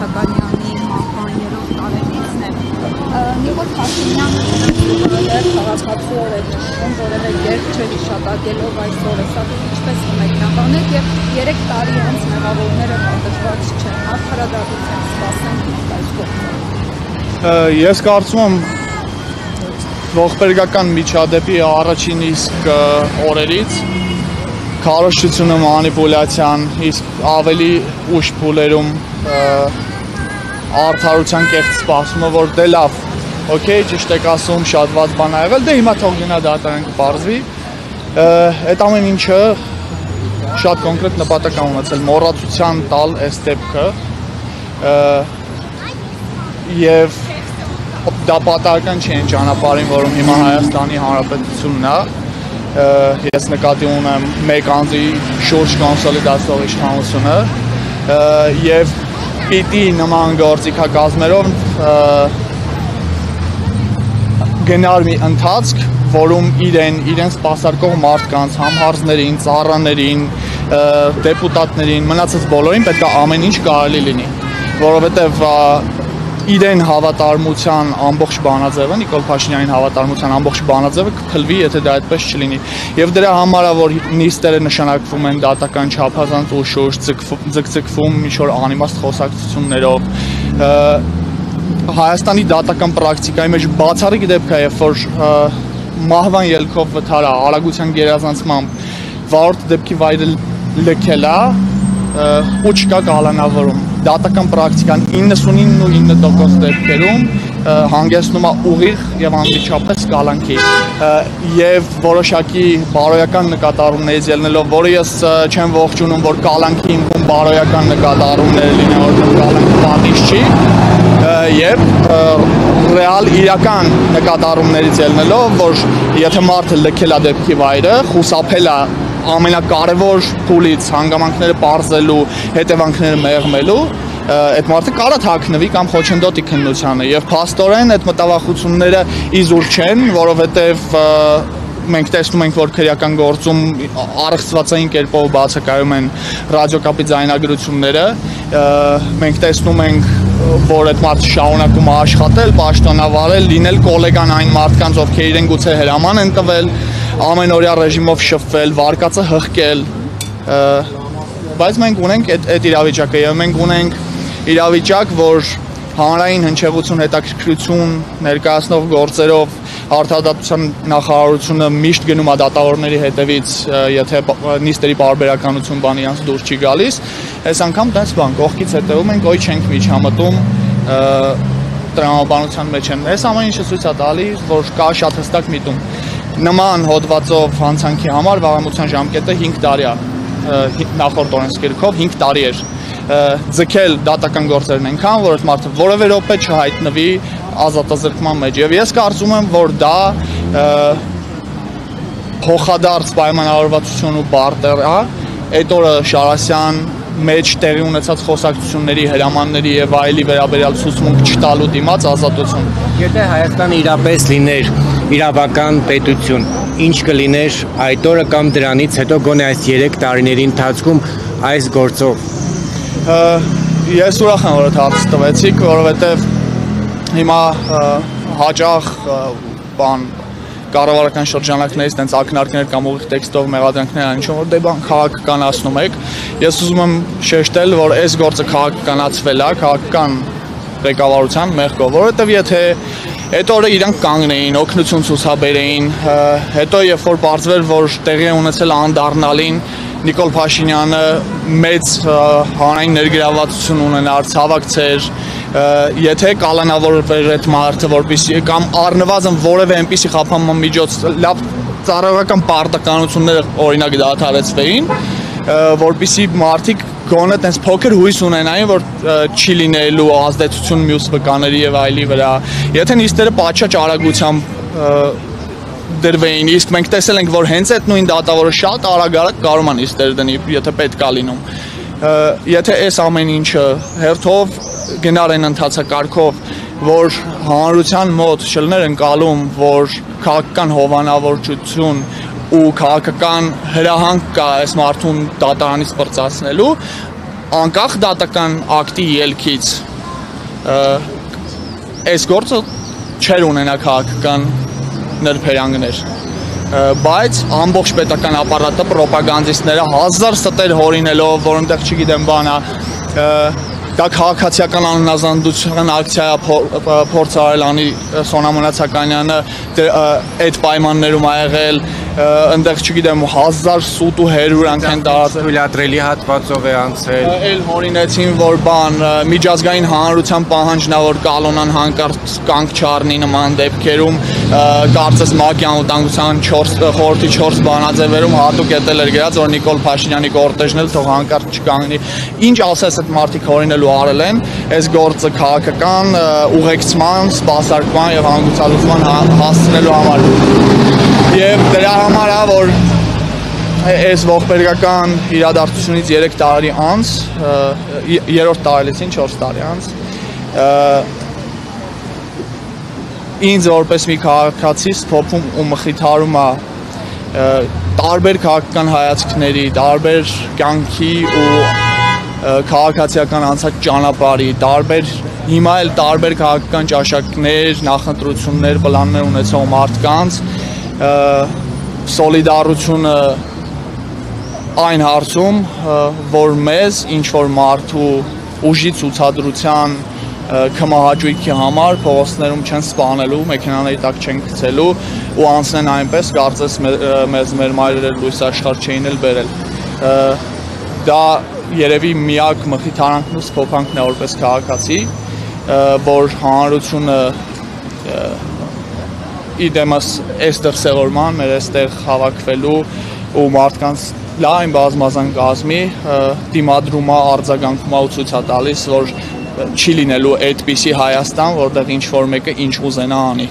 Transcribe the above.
Սաթականյանի մահվան 3-րդ տարելիցն է։ Նիկոլ Փաշինյանը քաղաքացու օր է նշում, որևէ երկ չէր հիշատակելով այս օրը, սա դուք ինչպես կմեկնաբանեք եւ 3 տարի անց մեղավորները պատժված չեն, արդարադատություն սպասենք այս գործով։ Ես կարծում եմ ողբերգական միջադեպի առաջին իսկ օրերից քարոզչությունը մանիպուլյացիան, իսկ ավելի ուշ փուլերում արդարության կեղծ սպասումը, որ դե լավ, օքեյ, ճիշտ եք ասում, շատ վատ բան ա եղել, դե հիմա թող գնա դատարան կպարզվի, այդ ամեն ինչը շատ կոնկրետ նպատակ ա ունեցել մոռացության տալ այս դեպքը եւ դա պատահական չէ այն ճանապարհին, որում հիմա Հայաստանի Հանրապետությունն է, ես նկատի ունեմ մեկ անձի շուրջ կոնսոլիդացող իշխանությունը եւ պիտի նման գործիքակազմերով գնար մի ընթացք, որում իրեն սպասարկող մարդկանց, համհարձներին, ծառաներին, դեպուտատներին, մնացած բոլորին պետք է ամեն ինչ կարելի լինի, որովհետեւ իրեն հավատարմության ամբողջ բանաձևը, Նիկոլ Փաշինյանին հավատարմության ամբողջ բանաձևը կփլվի, եթե դա այդպես չլինի։ Եվ դրա համար է, որ նիստերը նշանակվում են դատական չափազանց ուշ, ձգձգվում ինչ-որ անիմաստ խոսակցություններով։ Հայաստանի դատական պրակտիկայի մեջ բացառիկ դեպք է, երբ որ մահվան ելքով վթարա, արագության գերազանցմամբ վարորդ դեպքի վայրը լքել է ու չկա կալանավորում։ Դատական պրակտիկան 99% դեպքերում հանգեցնում է ուղիղ եւ անմիջապես կալանքի եւ որոշակի բարոյական նկատառումներից ելնելով, որը ես չեմ ողջունում, որ կալանքի հիմքում բարոյական նկատառումներ լինեն, որտեղ կալանքը պատիժ չի եւ ռեալ իրական նկատառումներից ելնելով, որ եթե մարդը լքել է դեպքի վայրը, խուսափել է ամենակարևոր փուլից հանգամանքները պարզելու, հետևանքները մեղմելու, այդ մարդը կարա թաքնվի կամ խոչընդոտի քննությանը եւ փաստորեն այդ մտավախությունները իզուր չեն, որովհետեւ մենք տեսնում ենք, որ քրեական գործում առողջվածային կերպով բացակայում են ռադիոկապի ձայնագրությունները, մենք տեսնում ենք, որ այդ մարդը շարունակում է աշխատել, պաշտոնավարել, լինել կոլեգան այն մարդկանց, ովքեր իրեն գուցե հրաման են տվել, ամենօրյա ռեժիմով շփվել, վարկածը հղկել, բայց մենք ունենք այդ իրավիճակը եւ մենք ունենք իրավիճակ, որ հանրային հնչեղություն, հետաքրքրություն ներկայացնող գործերով արդարադատության նախարարությունը միշտ գնում է դատավորների հետևից, եթե նիստերի պարբերականություն բանի անց դուրս չի գալիս, այս անգամ տես բան, կողքից հետևում ենք, ոյ չենք միջամտում, տրամաբանության մեջ են։ Այս ամեն ինչը ցույց է տալիս, որ կա շատ հստակ միտում։ Նման հոդվածով հանցանքի համար վաղամության ժամկետը 5 տարի է, նախորդ օրենսգիրքով 5 տարի էր ձգել դատական գործերն այնքան, որ այդ մարդը որևէ րոպե չհայտնվի ազատազրկման մեջ։ Եվ ես կարծում եմ, որ դա փոխադարձ պայմանավորվածություն ու բարտեր է, այդ օրը Շարասյան մեջ տեղի ունեցած խոսակցությունների, հրամանների եւ այլի վերաբերյալ ցուցմունք չտալու դիմաց ազատություն։ Եթե Հայաստանը իրապես լիներ իրավական պետություն, ինչ կլիներ այդ օրը կամ դրանից հետո գոնե այս 3 տարիների ընթացքում այս գործով։ Ես ուրախ եմ, որ այդ հարցը տվեցիք, որովհետեւ հիմա հաճախ կառավարական շրջանակներից տենց ակնարկներ կամ ուղիղ տեքստով մեղադրանքներ անիչում, որ դե բան քաղաքականացնում եք։ Ես ուզում եմ շեշտել, որ այս գործը քաղաքականացվել է, քաղաքական ղեկավարության մեղքով, որովհետեւ եթե այդ օրը իրանք կանգնեին, օգնություն ցուցաբերեին, հետո երբ որ պարզվեր, որ տեղի է ունեցել անդառնալին, Նիկոլ Փաշինյանը մեծ հանրային ներգրավվածություն ունենար, ցավակցեր, եթե կալանավորվեր այդ մարդը, որպեսզի կամ առնվազն որևէ այնպիսի խափանման միջոց, լավ ծառայական պարտականությունները օրինակ դադարեցվեին, որպեսզի մարդիկ գոնե տես փոքր հույս ունենային, որ չի լինելու ազդեցություն մյուս վկաների եւ այլի վրա։ Եթե նիստերը պատշաճ արագությամբ դրվեին, իսկ մենք տեսել ենք, որ հենց այդ նույն դատավորը շատ արագ կարող է նիստեր դնի, եթե պետք է լինում։ Եթե այս ամեն ինչը հերթով գնար այն ընթացակարգով, որ հանրության մոտ չլներ ընկալում, որ քաղաքական հովանավորչություն ու քաղաքական հրահանգ կա այս մարդուն դատարանից պրծացնելու, անկախ դատական ակտի ելքից այս գործը չեր ունենա քաղաքական նրբերանգներ, բայց ամբողջ պետական ապարատը պրոպագանդիստները հազար ստեր հորինելով, որոնտեղ չգիտեմ բանա, դա քաղաքացիական անհնազանդության ակցիա փորձ արել անի Սոնա Մնացականյանը այդ պայմաններում ա եղել, այնտեղ չգիտեմ 1000 սուտ ու հերուր անգամ տարածել թույլատրելի հատվածով է անցել էլ հորինեցին որ բան միջազգային հանրության պահանջն ա որ կալոնան հանկարծ կանգ չառնի նման դեպքերում կարծես ՄԱԿ-ի անվտանգության 4 խորհրդի 4 բանաձևերում հատուկ էտել էր գրած որ Նիկոլ Փաշինյանի կորտեժն էլ թող հանկարծ չկանգնի ինչ ասես այդ մարդիկ հորինելու արել են այս գործը քաղաքական ուղեկցման սպասարկման եւ հանգուցալուծման հասցնելու համար եւ դրա համար է որ այս ողբերգական իրադարձությունից 3 տարի անց 3-րդ տարելիցին 4 տարի անց ինձ որպես մի քաղաքացի սփոփում ու մխիթարում է տարբեր քաղաքական հայացքների, տարբեր կյանքի ու քաղաքացիական անցած ճանապարհի, տարբեր հիմա էլ տարբեր քաղաքական ճաշակներ, նախընտրություններ, պլաններ ունեցող մարդկանց սոլիդարությունը այն հարցում, որ մեզ ինչ որ մարդու ուժի ցուցադրության կմահաճույքի համար փողոցներում չեն սպանելու, մեքենաների տակ չեն գցելու ու անցնեն այնպես, կարծես մեզ մեր մայրերը լույս աշխարհ չէին էլ բերել։ Դա երևի միակ մխիթարանքն ու սփոփանքն է որպես քաղաքացի, որ հանրությունը իդեմս այստեղ սեղորման, մեր այստեղ հավաքվելու ու մարդկանց լայն բազմազան կազմի դիմադրումա արձագանքումա ու ցույց է տալիս, որ չի լինելու այդպիսի Հայաստան, որտեղ ինչ որ մեկը ինչ ուզենա անի։